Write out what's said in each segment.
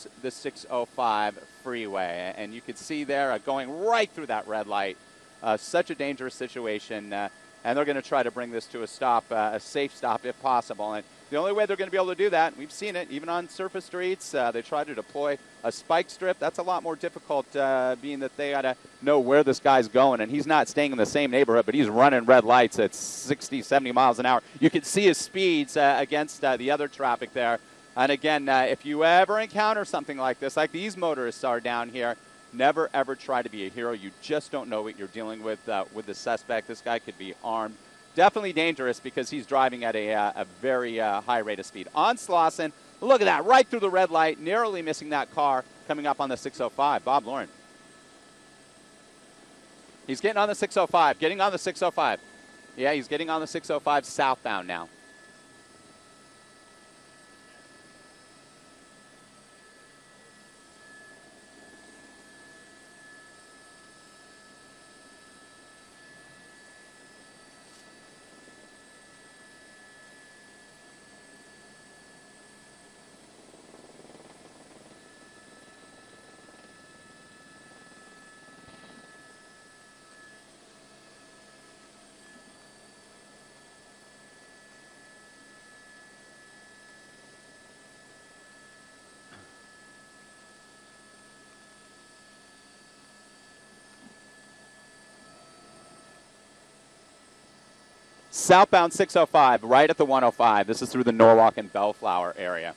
towards the 605 freeway. And you can see there going right through that red light. Such a dangerous situation. And they're going to try to bring this to a stop, a safe stop if possible. And the only way they're going to be able to do that, we've seen it even on surface streets, they try to deploy a spike strip. That's a lot more difficult, being that they got to know where this guy's going. And he's not staying in the same neighborhood, but he's running red lights at 60, 70 miles an hour. You can see his speeds against the other traffic there. And again, if you ever encounter something like this, like these motorists are down here, never, ever try to be a hero. You just don't know what you're dealing with the suspect. This guy could be armed. Definitely dangerous because he's driving at a very high rate of speed. On Slauson, look at that, right through the red light, narrowly missing that car coming up on the 605. Bob Lauren. He's getting on the 605, getting on the 605. Yeah, he's getting on the 605 southbound now. Southbound 605, right at the 105. This is through the Norwalk and Bellflower area.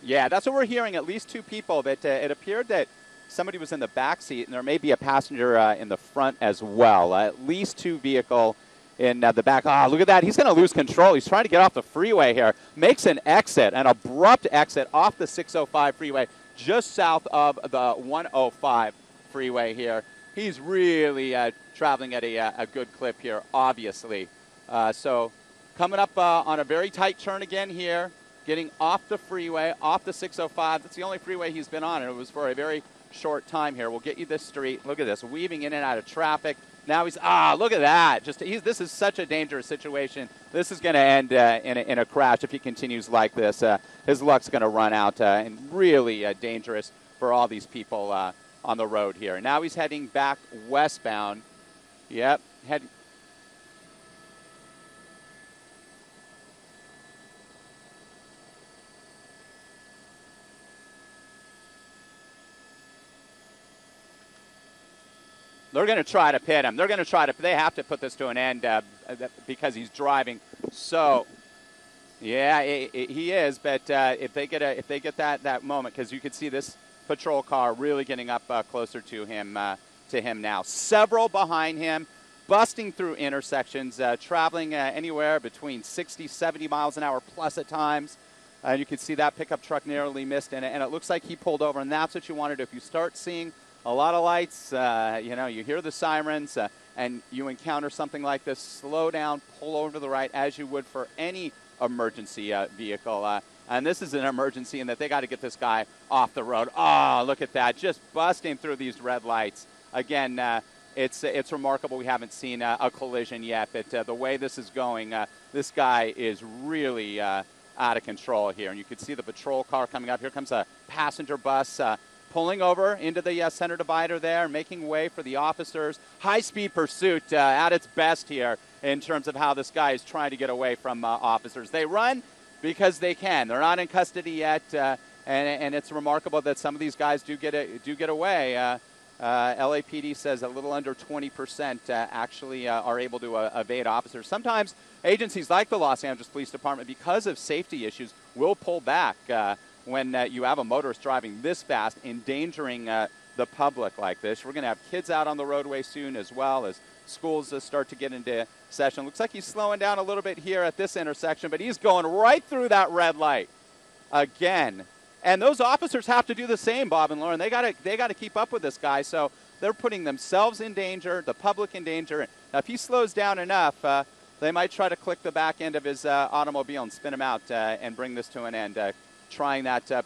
Yeah, that's what we're hearing. At least two people. But it appeared that somebody was in the back seat, and there may be a passenger in the front as well. At least two vehicle in the back. Ah, look at that. He's going to lose control. He's trying to get off the freeway here. Makes an exit, an abrupt exit off the 605 freeway, just south of the 105 freeway here. He's really traveling at a good clip here, obviously. So coming up on a very tight turn again here, getting off the freeway, off the 605. That's the only freeway he's been on, and it was for a very short time here. We'll get you this street. Look at this, weaving in and out of traffic. Now he's, look at that. This is such a dangerous situation. This is going to end in a crash if he continues like this. His luck's going to run out, and really dangerous for all these people on the road here. Now he's heading back westbound. Yep. They're going to try to pit him. They have to put this to an end because he's driving. So, yeah, he is. But if they get that moment, because you could see this patrol car really getting up closer to him now. Several behind him, busting through intersections, traveling anywhere between 60, 70 miles an hour plus at times. You can see that pickup truck narrowly missed, and it looks like he pulled over, and that's what you want to do. If you start seeing a lot of lights, you hear the sirens, and you encounter something like this, slow down, pull over to the right as you would for any emergency vehicle. And this is an emergency in that they got to get this guy off the road. Oh, look at that, just busting through these red lights. Again, it's remarkable we haven't seen a collision yet, but the way this is going, this guy is really out of control here. And you can see the patrol car coming up. Here comes a passenger bus pulling over into the center divider there, making way for the officers. High-speed pursuit at its best here in terms of how this guy is trying to get away from officers. They run because they can. They're not in custody yet, and it's remarkable that some of these guys do get away. LAPD says a little under 20% actually are able to evade officers. Sometimes agencies like the Los Angeles Police Department, because of safety issues, will pull back when you have a motorist driving this fast, endangering the public like this. We're going to have kids out on the roadway soon as well as schools start to get into session. Looks like he's slowing down a little bit here at this intersection, but he's going right through that red light again. And those officers have to do the same, Bob and Lauren. They got to keep up with this guy, so they're putting themselves in danger, the public in danger. Now, if he slows down enough, they might try to click the back end of his automobile and spin him out and bring this to an end, trying that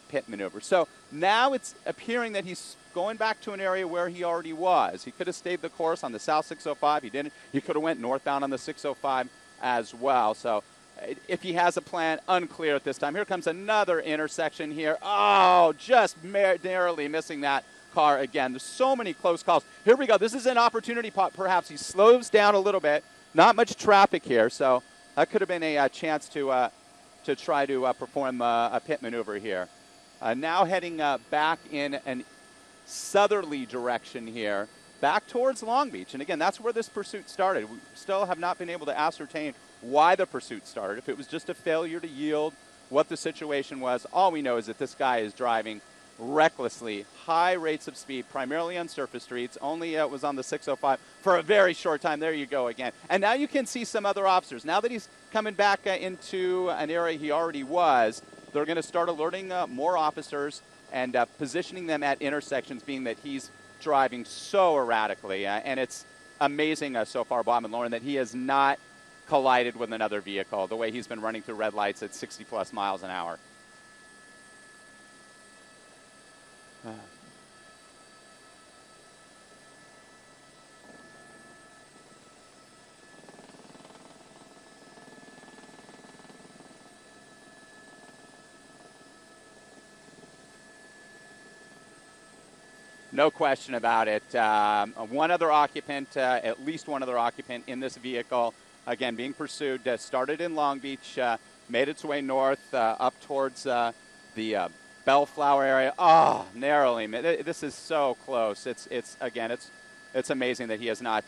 pit maneuver. So now it's appearing that he's going back to an area where he already was. He could have stayed the course on the South 605. He didn't. He could have went northbound on the 605 as well. So If he has a plan, unclear at this time. Here comes another intersection here. Oh, just narrowly missing that car again. There's so many close calls. Here we go. This is an opportunity pot. Perhaps he slows down a little bit. Not much traffic here, so that could have been a chance to try to perform a pit maneuver here. Now heading back in an southerly direction here, back towards Long Beach. And again, that's where this pursuit started. We still have not been able to ascertain why the pursuit started. If it was just a failure to yield, what the situation was. All we know is that this guy is driving recklessly, high rates of speed, primarily on surface streets. Only was on the 605 for a very short time. There you go again. And now you can see some other officers. Now that he's coming back into an area he already was, they're going to start alerting more officers and positioning them at intersections, being that he's driving so erratically. And it's amazing so far, Bob and Lauren, that he has not collided with another vehicle the way he's been running through red lights at 60-plus miles an hour. No question about it. One other occupant, at least one other occupant in this vehicle, again, being pursued, started in Long Beach, made its way north up towards the Bellflower area. Oh, narrowly. This is so close. It's amazing that he has not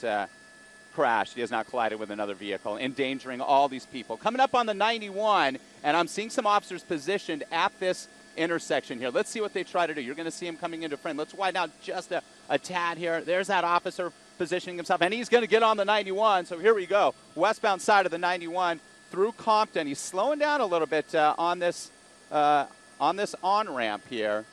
crashed. He has not collided with another vehicle, endangering all these people. Coming up on the 91, and I'm seeing some officers positioned at this intersection here. Let's see what they try to do. You're going to see him coming into frame. Let's widen out just a tad here. There's that officer positioning himself, and he's going to get on the 91. So here we go. Westbound side of the 91 through Compton. He's slowing down a little bit on this on-ramp here.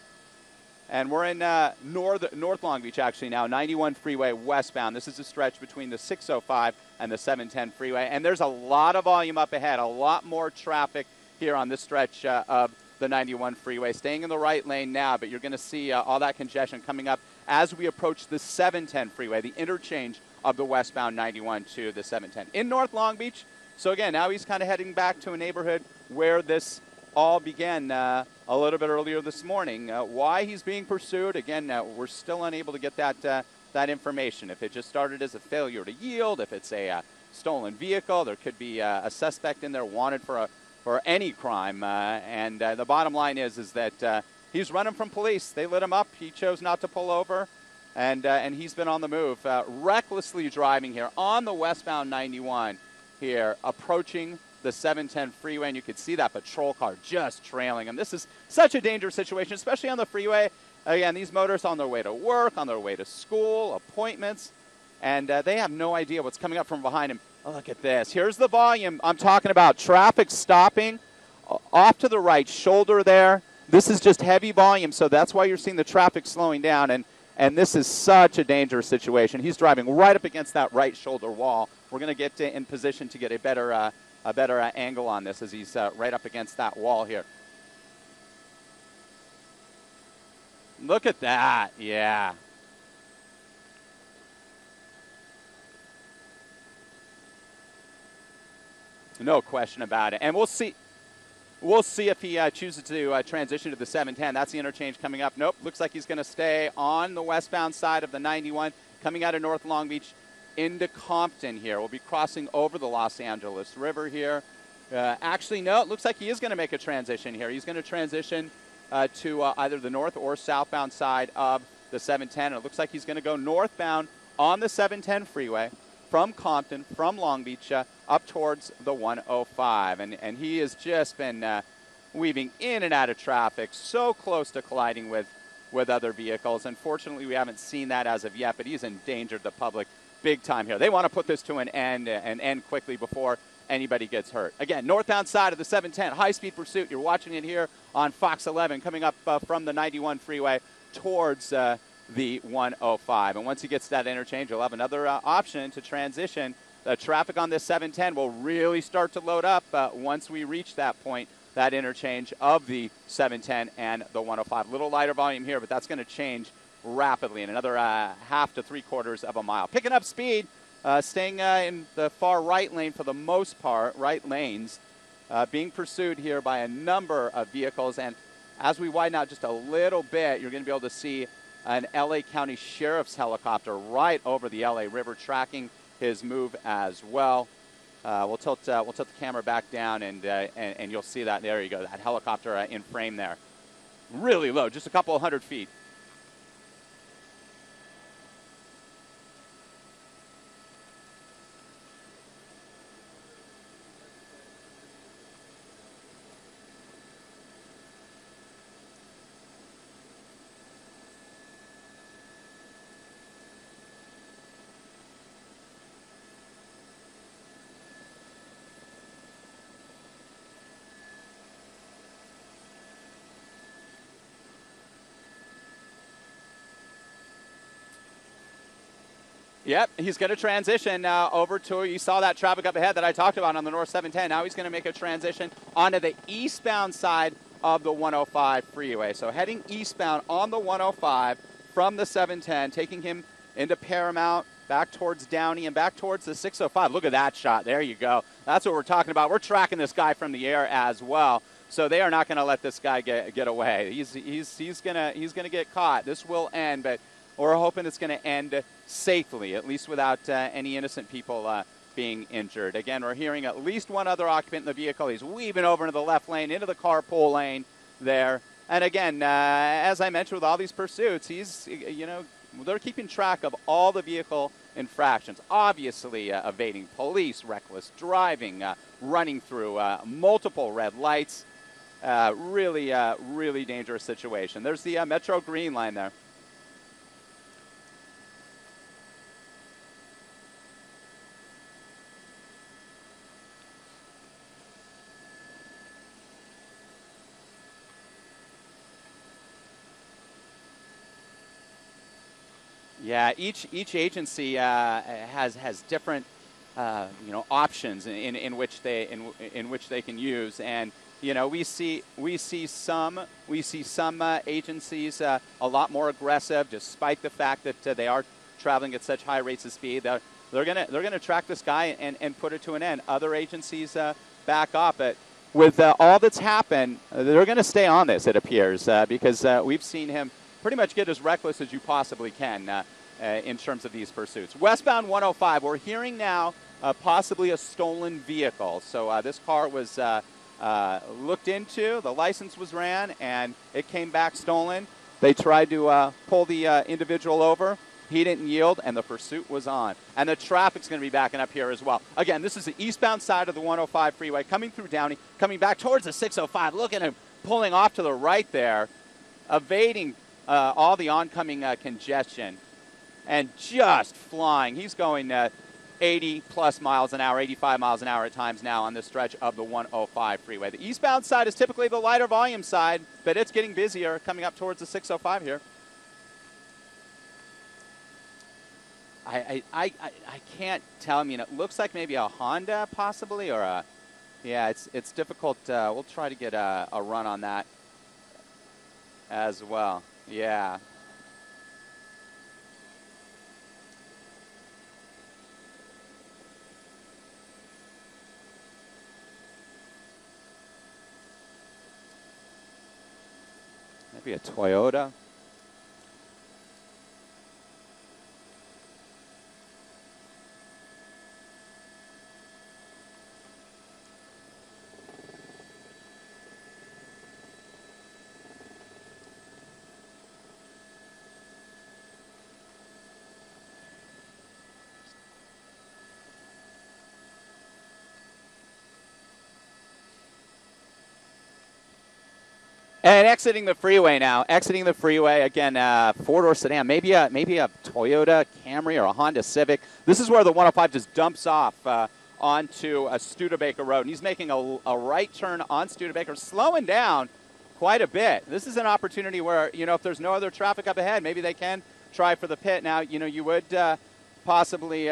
And we're in North Long Beach, actually, now, 91 freeway westbound. This is a stretch between the 605 and the 710 freeway. And there's a lot of volume up ahead, a lot more traffic here on this stretch of the 91 freeway. Staying in the right lane now, but you're going to see all that congestion coming up as we approach the 710 freeway, the interchange of the westbound 91 to the 710 in North Long Beach. So again, now he's kind of heading back to a neighborhood where this all began a little bit earlier this morning. Why he's being pursued, again, we're still unable to get that information. If it just started as a failure to yield, if it's a stolen vehicle, there could be a suspect in there wanted for any crime. And the bottom line is that he's running from police. They lit him up. He chose not to pull over, and he's been on the move, recklessly driving here on the westbound 91 here, approaching the 710 freeway, and you could see that patrol car just trailing him. This is such a dangerous situation, especially on the freeway. Again, these motorists on their way to work, on their way to school, appointments, and they have no idea what's coming up from behind him. Oh, look at this. Here's the volume I'm talking about. Traffic stopping off to the right shoulder there. This is just heavy volume, so that's why you're seeing the traffic slowing down, and this is such a dangerous situation. He's driving right up against that right shoulder wall. We're going to get in position to get a better angle on this as he's right up against that wall here. Look at that. Yeah. No question about it. And we'll see if he chooses to transition to the 710. That's the interchange coming up. Nope. Looks like he's going to stay on the westbound side of the 91, coming out of North Long Beach into Compton here. We'll be crossing over the Los Angeles River here. Actually, no, it looks like he is going to make a transition here. He's going to transition to either the north or southbound side of the 710. And it looks like he's going to go northbound on the 710 freeway from Compton, from Long Beach, up towards the 105. And he has just been weaving in and out of traffic, so close to colliding with other vehicles. Unfortunately, we haven't seen that as of yet, but he's endangered the public big time here. They want to put this to an end and end quickly before anybody gets hurt. Again, northbound side of the 710, high-speed pursuit. You're watching it here on Fox 11, coming up from the 91 freeway towards the 105. And once he gets to that interchange, you'll have another option to transition. The traffic on this 710 will really start to load up once we reach that point, that interchange of the 710 and the 105. A little lighter volume here, but that's going to change rapidly in another half to 3/4 of a mile. Picking up speed, staying in the far right lane for the most part, right lanes, being pursued here by a number of vehicles. And as we widen out just a little bit, you're going to be able to see an LA County Sheriff's helicopter right over the LA River, tracking his move as well. We'll tilt the camera back down, and you'll see that. There you go, that helicopter in frame there. Really low, just a couple of 100 feet. Yep, he's going to transition over to, you saw that traffic up ahead that I talked about on the North 710. Now he's going to make a transition onto the eastbound side of the 105 freeway. So heading eastbound on the 105 from the 710, taking him into Paramount, back towards Downey, and back towards the 605. Look at that shot. There you go. That's what we're talking about. We're tracking this guy from the air as well. So they are not going to let this guy get away. He's gonna get caught. This will end, but we're hoping it's going to end safely, at least without any innocent people being injured. Again, we're hearing at least one other occupant in the vehicle. He's weaving over into the left lane, into the carpool lane there. And again, as I mentioned with all these pursuits, they're keeping track of all the vehicle infractions. Obviously, evading police, reckless driving, running through multiple red lights. Really dangerous situation. There's the Metro Green line there. Yeah, each agency has different options in which they can use, and we see some agencies a lot more aggressive, despite the fact that they are traveling at such high rates of speed. They're gonna track this guy and put it to an end. Other agencies back up, but with all that's happened, they're going to stay on this, it appears, because we've seen him pretty much get as reckless as you possibly can in terms of these pursuits. Westbound 105, we're hearing now possibly a stolen vehicle. So this car was looked into, the license was ran, and it came back stolen. They tried to pull the individual over. He didn't yield, and the pursuit was on. And the traffic's going to be backing up here as well. Again, this is the eastbound side of the 105 freeway, coming through Downey, coming back towards the 605. Look at him pulling off to the right there, evading all the oncoming congestion, and just flying. He's going 80-plus miles an hour, 85 miles an hour at times now on this stretch of the 105 freeway. The eastbound side is typically the lighter volume side, but it's getting busier coming up towards the 605 here. I can't tell. I mean, it looks like maybe a Honda possibly, or a, yeah, it's difficult. We'll try to get a run on that as well. Yeah. Maybe a Toyota. And exiting the freeway now. Exiting the freeway again. Four-door sedan, maybe a Toyota Camry or a Honda Civic. This is where the 105 just dumps off onto a Studebaker Road, and he's making a right turn on Studebaker, slowing down quite a bit. This is an opportunity where if there's no other traffic up ahead, maybe they can try for the pit. Now you would possibly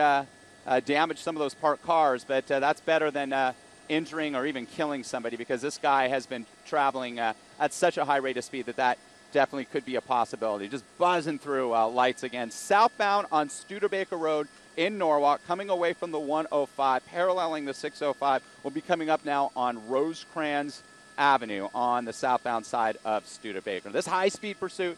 damage some of those parked cars, but that's better than injuring or even killing somebody, because this guy has been traveling at such a high rate of speed that definitely could be a possibility. Just buzzing through lights again. Southbound on Studebaker Road, in Norwalk, coming away from the 105, paralleling the 605, will be coming up now on Rosecrans Avenue on the southbound side of Studebaker. This high-speed pursuit,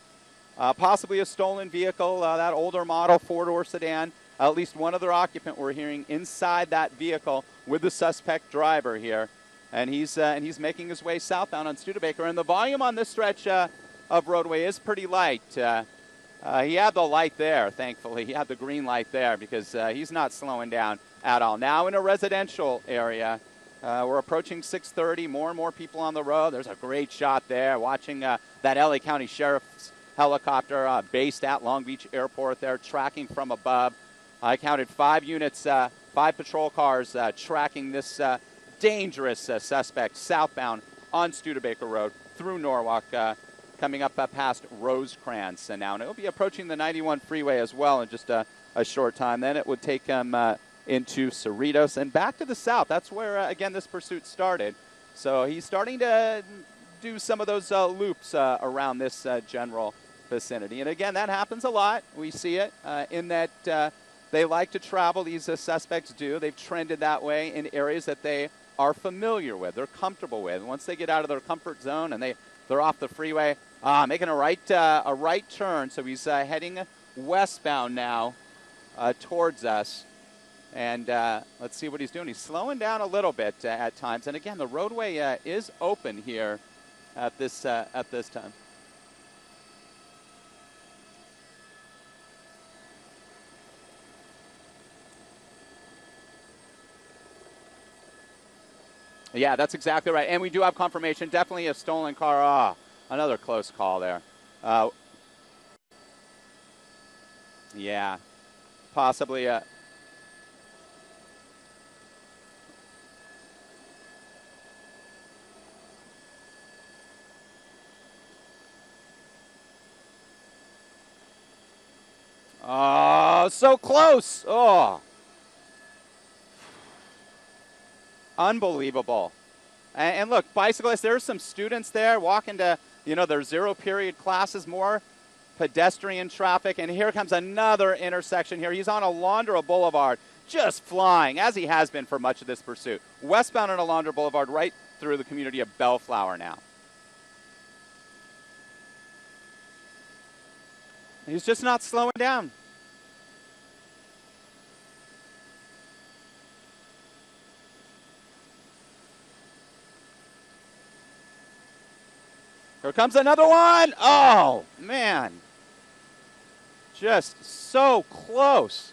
possibly a stolen vehicle, that older model four-door sedan. At least one other occupant we're hearing inside that vehicle with the suspect driver here. And he's making his way southbound on Studebaker. And the volume on this stretch of roadway is pretty light. He had the light there, thankfully. He had the green light there because he's not slowing down at all. Now in a residential area, we're approaching 6:30. More and more people on the road. There's a great shot there watching that LA County Sheriff's helicopter based at Long Beach Airport there, tracking from above. I counted 5 units, 5 patrol cars tracking this dangerous suspect southbound on Studebaker Road through Norwalk, coming up past Rosecrans now. And it will be approaching the 91 freeway as well in just a short time. Then it would take him into Cerritos and back to the south. That's where, again, this pursuit started. So he's starting to do some of those loops around this general vicinity. And again, that happens a lot. We see it in that they like to travel. These suspects do. They've trended that way in areas that they are familiar with, they're comfortable with. Once they get out of their comfort zone and they're off the freeway, making a right turn. So he's heading westbound now towards us. And let's see what he's doing. He's slowing down a little bit at times. And again, the roadway is open here at this time. Yeah, that's exactly right. And we do have confirmation. Definitely a stolen car. Another close call there. Yeah, possibly a... Oh, so close. Oh. Unbelievable. And look, bicyclists, there's some students there walking to, their zero-period classes, more pedestrian traffic. And here comes another intersection here. He's on Alondra Boulevard, just flying, as he has been for much of this pursuit. Westbound on Alondra Boulevard, right through the community of Bellflower now. He's just not slowing down. Here comes another one. Oh, man. Just so close.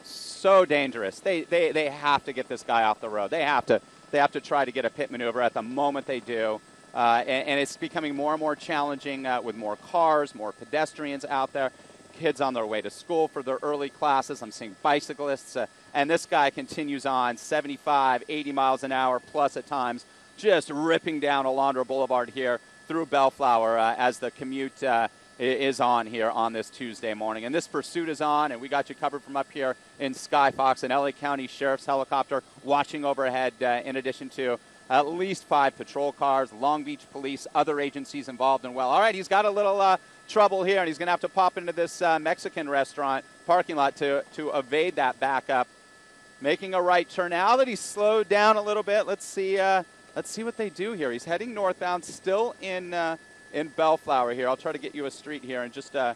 So dangerous. They have to get this guy off the road. They have to try to get a pit maneuver at the moment they do. And it's becoming more and more challenging with more cars, more pedestrians out there. Kids on their way to school for their early classes. I'm seeing bicyclists. And this guy continues on 75, 80 miles an hour plus at times, just ripping down Alondra Boulevard here through Bellflower as the commute is on here on this Tuesday morning. And this pursuit is on, and we got you covered from up here in Skyfox, an LA County Sheriff's helicopter watching overhead in addition to at least 5 patrol cars, Long Beach Police, other agencies involved and well. All right, he's got a little trouble here, and he's going to have to pop into this Mexican restaurant parking lot to evade that backup. Making a right turn. Now that he's slowed down a little bit, let's see what they do here. He's heading northbound, still in Bellflower here. I'll try to get you a street here in just a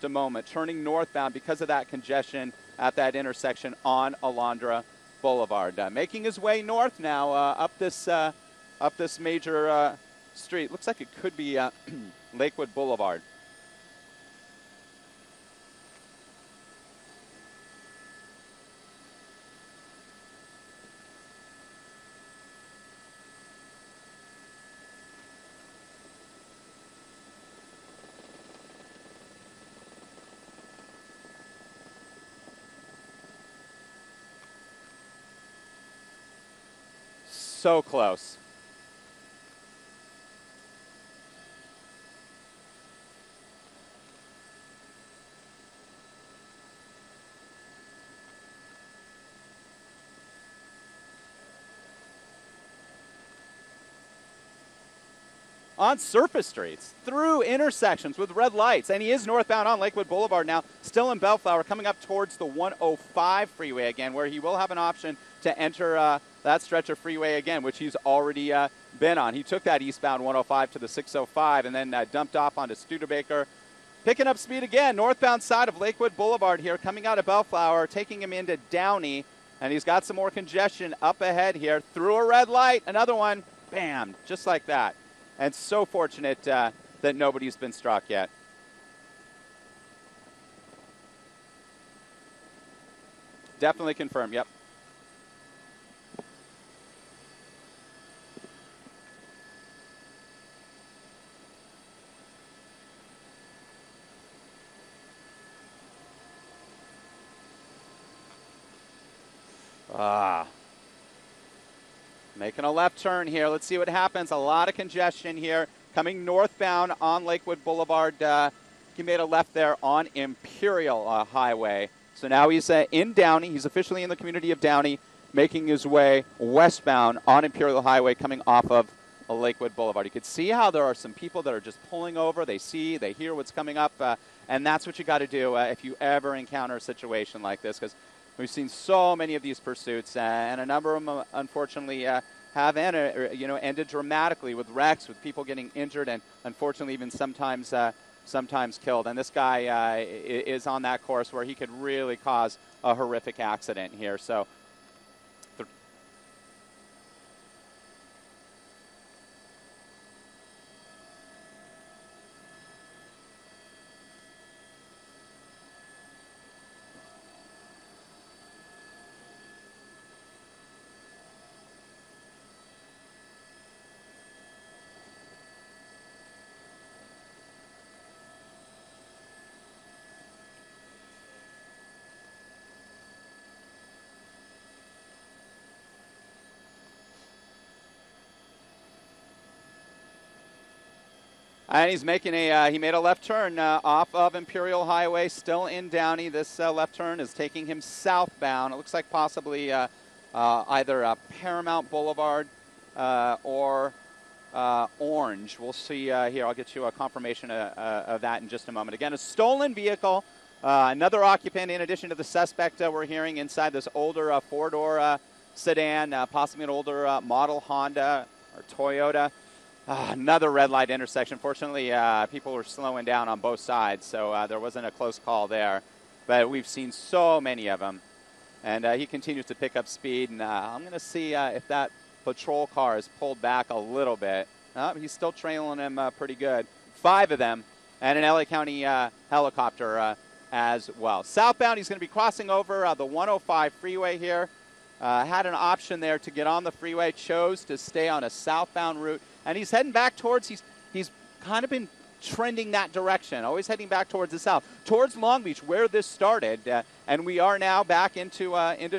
moment. Turning northbound because of that congestion at that intersection on Alondra Boulevard. Making his way north now up this major street. Looks like it could be Lakewood Boulevard. So close. on surface streets, through intersections with red lights. And he is northbound on Lakewood Boulevard now, still in Bellflower, coming up towards the 105 freeway again, where he will have an option to enter that stretch of freeway again, which he's already been on. He took that eastbound 105 to the 605 and then dumped off onto Studebaker. Picking up speed again, northbound side of Lakewood Boulevard here, coming out of Bellflower, taking him into Downey. And he's got some more congestion up ahead here. Through a red light, another one, bam, just like that. And so fortunate that nobody's been struck yet. Definitely confirmed, yep. Making a left turn here. Let's see what happens. A lot of congestion here. Coming northbound on Lakewood Boulevard. He made a left there on Imperial Highway. So now he's in Downey. He's officially in the community of Downey, making his way westbound on Imperial Highway, coming off of Lakewood Boulevard. You can see how there are some people that are just pulling over. They see, they hear what's coming up, and that's what you got to do if you ever encounter a situation like this, because we've seen so many of these pursuits, and a number of them, unfortunately, have ended dramatically with wrecks, with people getting injured, and unfortunately even sometimes killed. And this guy is on that course where he could really cause a horrific accident here. So. And he's making he made a left turn off of Imperial Highway, still in Downey. This left turn is taking him southbound. It looks like possibly either Paramount Boulevard or Orange. We'll see here. I'll get you a confirmation of that in just a moment. Again, a stolen vehicle, another occupant in addition to the suspect we're hearing inside this older four-door sedan, possibly an older model Honda or Toyota. Another red light intersection. Fortunately, people were slowing down on both sides, so there wasn't a close call there. But we've seen so many of them. And he continues to pick up speed. And I'm going to see if that patrol car is pulled back a little bit. He's still trailing him pretty good. 5 of them, and an LA County helicopter as well. Southbound, he's going to be crossing over the 105 freeway here. Had an option there to get on the freeway, chose to stay on a southbound route. And he's heading back towards, he's kind of been trending that direction, always heading back towards the south, towards Long Beach, where this started. And we are now back into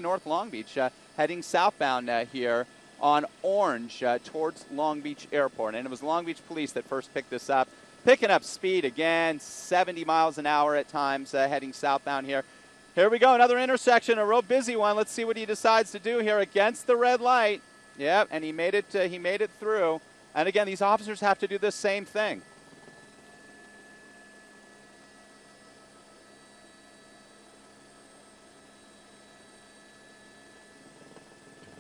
North Long Beach, heading southbound here on Orange towards Long Beach Airport. And it was Long Beach Police that first picked this up. Picking up speed again, 70 miles an hour at times, heading southbound here. Here we go, another intersection, a real busy one. Let's see what he decides to do here against the red light. Yep, and he made it through. And again, these officers have to do the same thing.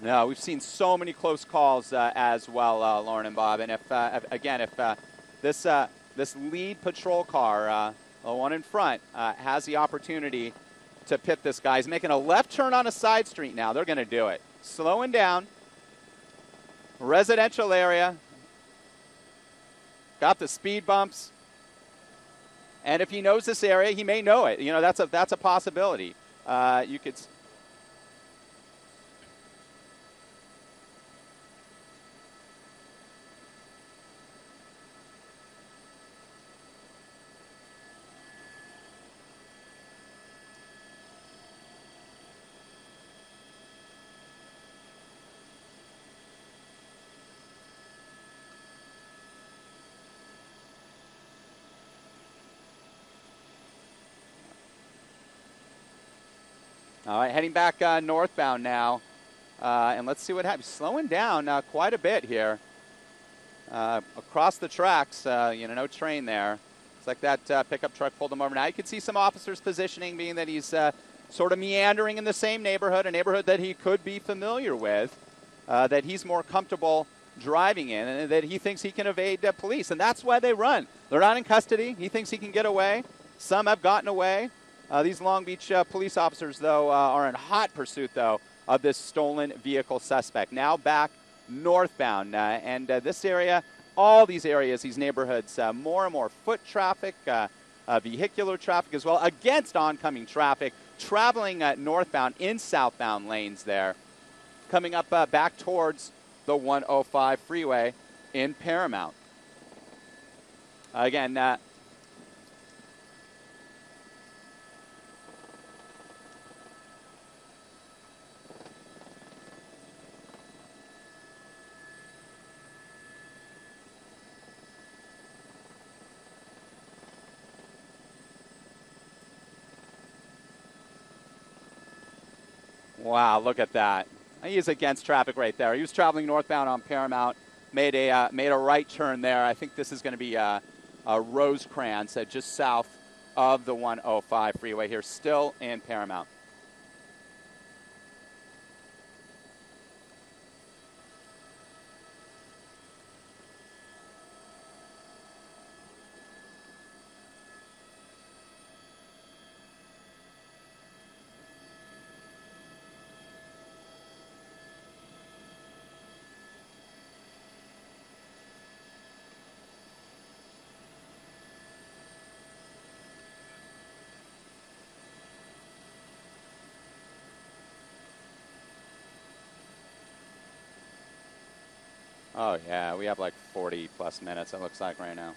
No, we've seen so many close calls as well, Lauren and Bob. And if this lead patrol car, the one in front, has the opportunity to pit this guy, he's making a left turn on a side street now. They're going to do it. Slowing down. Residential area. Got the speed bumps. And if he knows this area, he may know it. You know, that's a possibility. You could. All right, heading back northbound now, and let's see what happens. Slowing down quite a bit here. across the tracks, no train there. It's like that pickup truck pulled him over. Now you can see some officers positioning, being that he's sort of meandering in the same neighborhood, a neighborhood that he could be familiar with, that he's more comfortable driving in, and that he thinks he can evade police. And that's why they run. They're not in custody. He thinks he can get away. Some have gotten away. These Long Beach police officers, though, are in hot pursuit, though, of this stolen vehicle suspect. Now back northbound. And this area, all these areas, these neighborhoods, more and more foot traffic, vehicular traffic as well, against oncoming traffic, traveling northbound in southbound lanes there, coming up back towards the 105 freeway in Paramount. Again, wow, look at that. He is against traffic right there. He was traveling northbound on Paramount, made a right turn there. I think this is going to be Rosecrans, just south of the 105 freeway here, still in Paramount. Oh, yeah, we have like 40-plus minutes, it looks like, right now.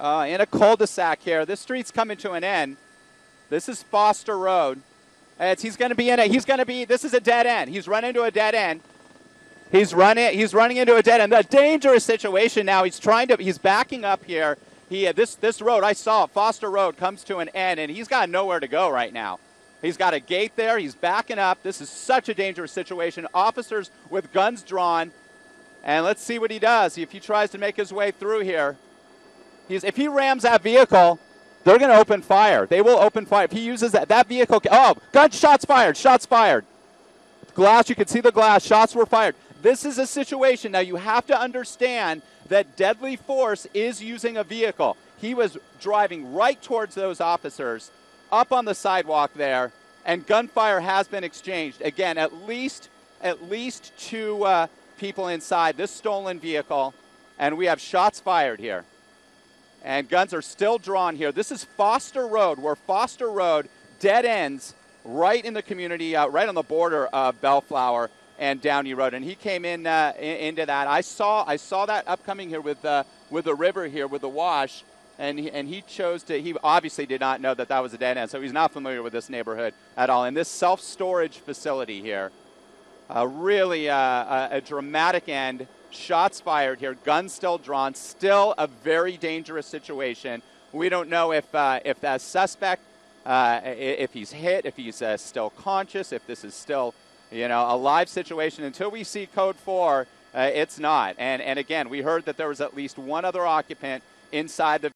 In a cul-de-sac here. This street's coming to an end. This is Foster Road. He's going to be in it. This is a dead end. He's run into a dead end. He's running into a dead end. A dangerous situation now. He's backing up here. This road, I saw it, Foster Road, comes to an end, and he's got nowhere to go right now. He's got a gate there. He's backing up. This is such a dangerous situation. Officers with guns drawn. And let's see what he does. If he tries to make his way through here. If he rams that vehicle, they're going to open fire. They will open fire. If he uses that vehicle. Oh, shots fired. Shots fired. Glass, you can see the glass. Shots were fired. This is a situation. Now, you have to understand that deadly force is using a vehicle. He was driving right towards those officers, up on the sidewalk there, and gunfire has been exchanged. Again, at least two people inside this stolen vehicle, and we have shots fired here. And guns are still drawn here. This is Foster Road, where Foster Road dead ends right in the community, right on the border of Bellflower and Downey Road. And he came in into that. I saw that upcoming here with the river here, with the wash. And he chose to, he obviously did not know that was a dead end, so he's not familiar with this neighborhood at all. And this self-storage facility here, really a dramatic end. Shots fired here, guns still drawn, still a very dangerous situation. We don't know if that suspect, if he's hit, if he's still conscious, if this is still, You know, a live situation. Until we see code 4, it's not. And again, we heard that there was at least one other occupant inside the